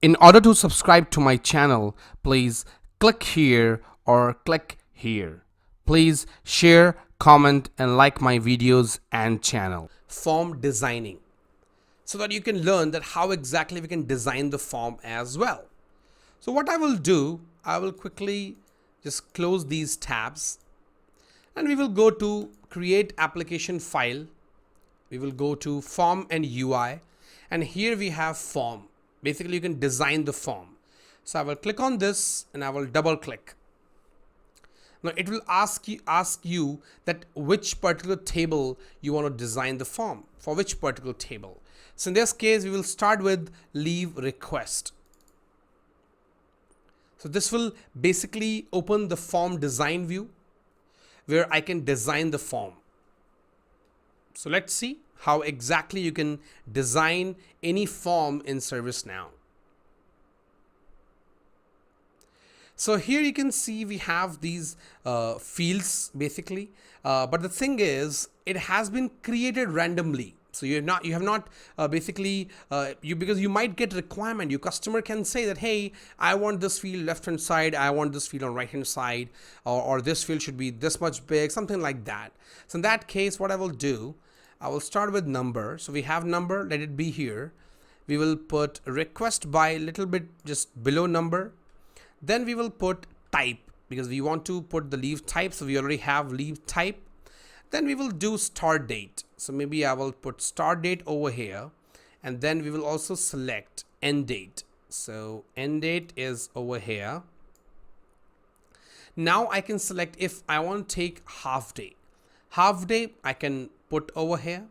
In order to subscribe to my channel, please click here or click here. Please share, comment, and like my videos and channel. Form designing, so that you can learn that how exactly we can design the form as well. So what I will do, I will quickly just close these tabs and we will go to create application file. We will go to form and UI, and here we have form. Basically you can design the form. So I will click on this and I will double click. Now it will ask you that which particular table you want to design the form for, which particular table. So in this case we will start with leave request. So this will basically open the form design view where I can design the form. So let's see how exactly you can design any form in ServiceNow. So here you can see we have these fields basically, but the thing is it has been created randomly. So you have not basically because you might get requirement. Your customer can say that, hey, I want this field left hand side, I want this field on right hand side, or this field should be this much big, something like that. So in that case, what I will do, I will start with number. So we have number, let it be here. We will put request by a little bit just below number. Then we will put type because we want to put the leave type. So we already have leave type. Then we will do start date. So maybe I will put start date over here. And then we will also select end date. So end date is over here. Now I can select if I want to take half day. Half day I can put over here,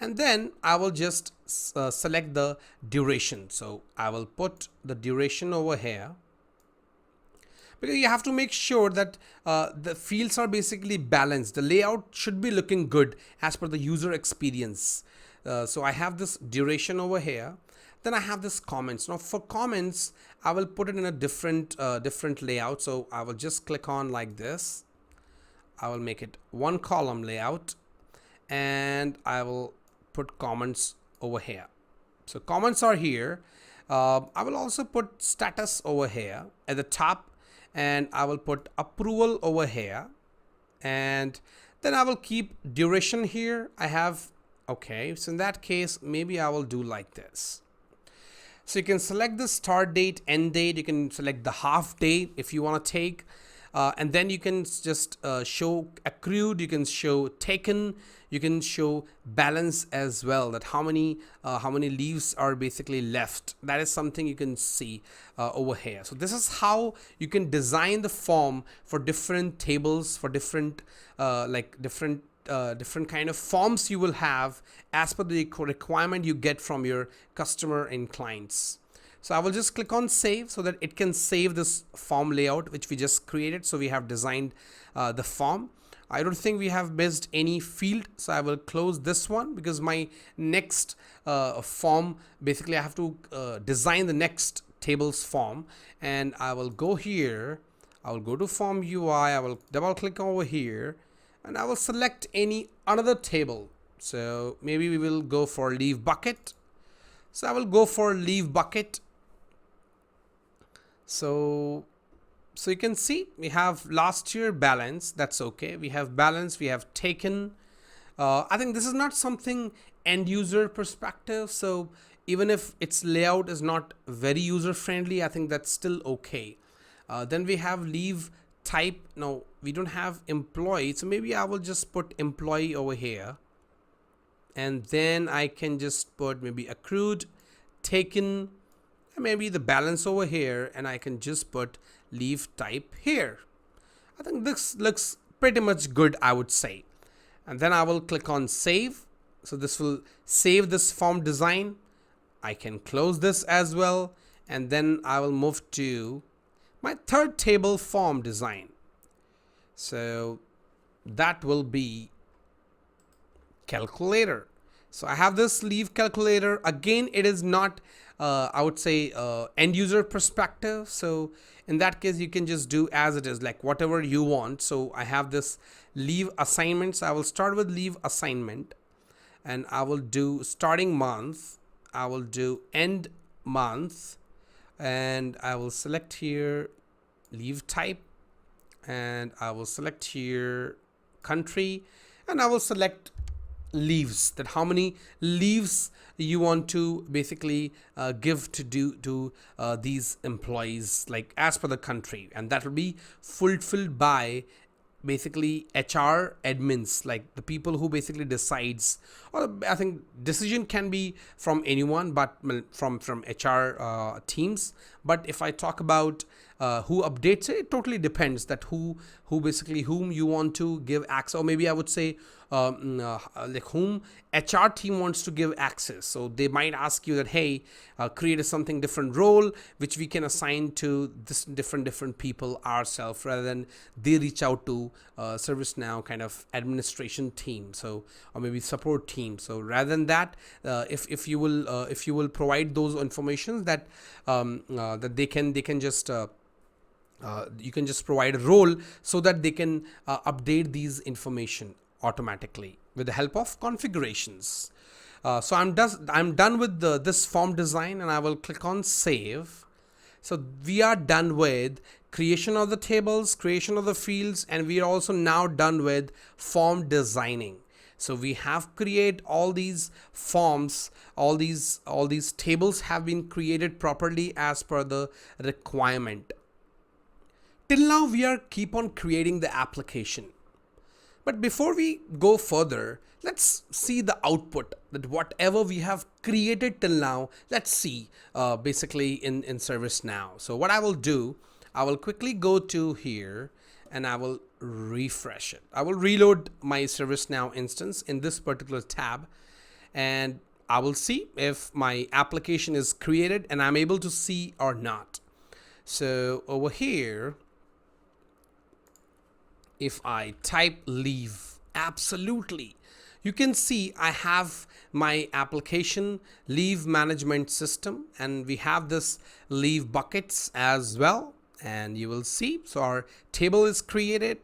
and then I will just select the duration. So I will put the duration over here, because you have to make sure that the fields are basically balanced. The layout should be looking good as per the user experience. So I have this duration over here. Then I have this comments. Now for comments, I will put it in a different layout. So I will just click on like this. I will make it one column layout, and I will put comments over here. So comments are here. I will also put status over here at the top, and I will put approval over here, and then I will keep duration here. I have, okay, so in that case maybe I will do like this. So you can select the start date, end date, you can select the half day if you want to take. And then you can just show accrued, you can show taken, you can show balance as well, that how many leaves are basically left. That is something you can see over here. So this is how you can design the form for different tables, for different different kind of forms you will have as per the requirement you get from your customer and clients. So I will just click on save so that it can save this form layout which we just created. So we have designed the form. I don't think we have missed any field. So I will close this one because my next form, basically I have to design the next table's form. And I will go here. I will go to form UI. I will double click over here and I will select another table. So maybe we will go for leave bucket. So I will go for leave bucket. So you can see we have last year balance. That's okay. We have balance. We have taken. I think this is not something end user perspective. So even if its layout is not very user friendly, I think that's still okay. Then we have leave type. Now we don't have employee. So maybe I will just put employee over here. And then I can just put maybe accrued, taken, maybe the balance over here, and I can just put leave type here. I think this looks pretty much good, I would say. And then I will click on save. So this will save this form design. I can close this as well. And then I will move to my third table form design. So that will be calculator. So I have this leave calculator. Again, it is not I would say end user perspective. So in that case you can just do as it is, like whatever you want. So I have this leave assignments. I will start with leave assignment, and I will do starting month, I will do end month, and I will select here leave type, and I will select here country, and I will select leaves, that how many leaves you want to basically give to these employees, like as per the country, and that will be fulfilled by basically HR admins, like the people who basically decides, or I think decision can be from anyone, but from HR teams. But if I talk about who updates it, it totally depends that who basically whom you want to give access, or maybe I would say like whom HR team wants to give access. So they might ask you that, hey, create a something different role which we can assign to this different people ourselves, rather than they reach out to ServiceNow kind of administration team, so or maybe support team. So rather than that, if you will provide those informations that that they can just you can just provide a role so that they can update these information automatically with the help of configurations. So I'm done with this form design, and I will click on save. So we are done with creation of the tables, creation of the fields, and we are also now done with form designing. So we have created all these forms, all these tables have been created properly as per the requirement. Till now we are keep on creating the application. But before we go further, let's see the output, that whatever we have created till now, let's see basically in ServiceNow. So what I will do, I will quickly go to here and I will refresh it. I will reload my ServiceNow instance in this particular tab, and I will see if my application is created and I'm able to see or not. So over here, if I type leave, absolutely, you can see I have my application leave management system, and we have this leave buckets as well, and you will see, so our table is created.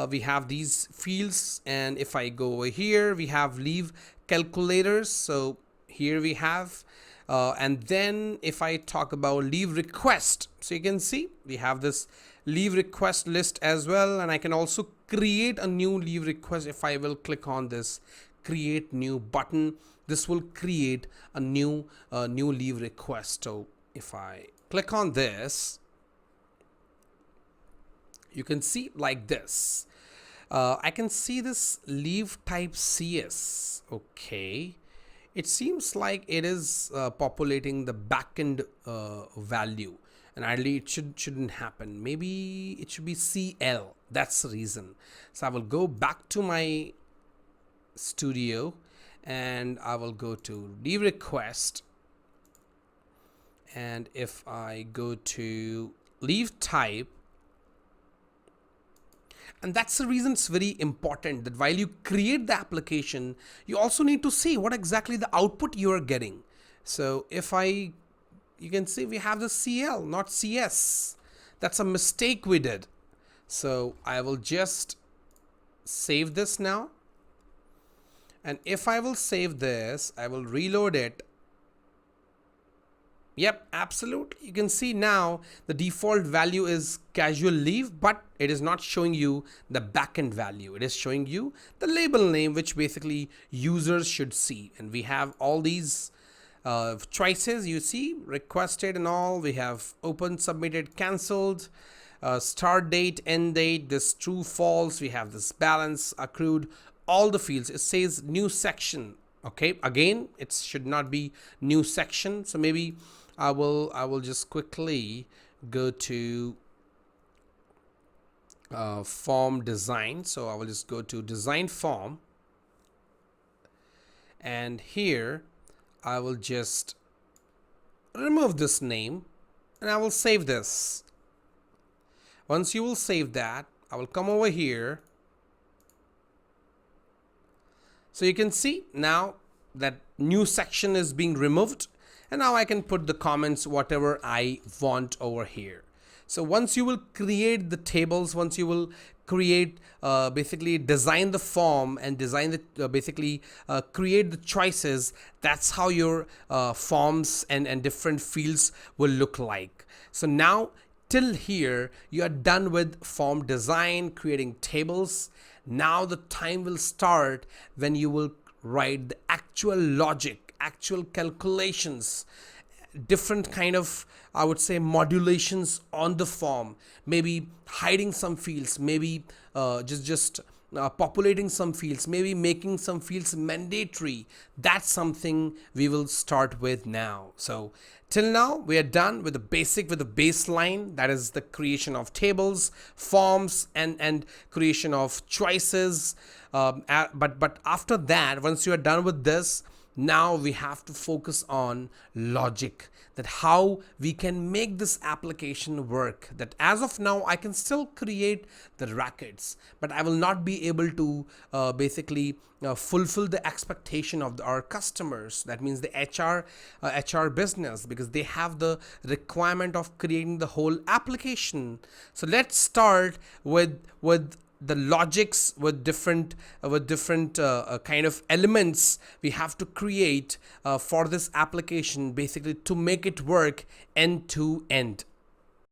We have these fields, and if I go over here, we have leave calculators. So here we have and then if I talk about leave request, so you can see we have this leave request list as well, and I can also create a new leave request. If I will click on this create new button, this will create a new leave request. So if I click on this, you can see like this. I can see this leave type CS. Okay, it seems like it is populating the backend value, and ideally it shouldn't happen. Maybe it should be CL. That's the reason. So I will go back to my studio and I will go to leave request, and if I go to leave type, and that's the reason it's very important that while you create the application, you also need to see what exactly the output you are getting. So if you can see we have the CL, not CS. That's a mistake we did. So I will just save this now. And if I will save this, I will reload it. Yep, absolutely. You can see now the default value is casual leave, but it is not showing you the backend value. It is showing you the label name, which basically users should see. And we have all these choices, you see, requested and all. We have open, submitted, cancelled, start date, end date, this true, false. We have this balance, accrued, all the fields. It says new section. Okay, again, it should not be new section. So maybe I will just quickly go to form design. So I will just go to design form, and here I will just remove this name and I will save this. Once you will save that, I will come over here. So you can see now that new section is being removed, and now I can put the comments whatever I want over here. So once you will create the tables, once you will create basically design the form and design the create the choices, that's how your forms and different fields will look like. So now till here you are done with form design, creating tables. Now the time will start when you will write the actual logic, actual calculations, different kind of, I would say, modulations on the form, maybe hiding some fields, maybe just populating some fields, maybe making some fields mandatory. That's something we will start with now. So till now we are done with the basic, with the baseline, that is the creation of tables, forms, and creation of choices. But after that, once you are done with this, now we have to focus on logic, that how we can make this application work. That as of now I can still create the records, but I will not be able to fulfill the expectation of our customers. That means the HR business, because they have the requirement of creating the whole application. So let's start with the logics, with different kind of elements we have to create for this application, basically to make it work end to end.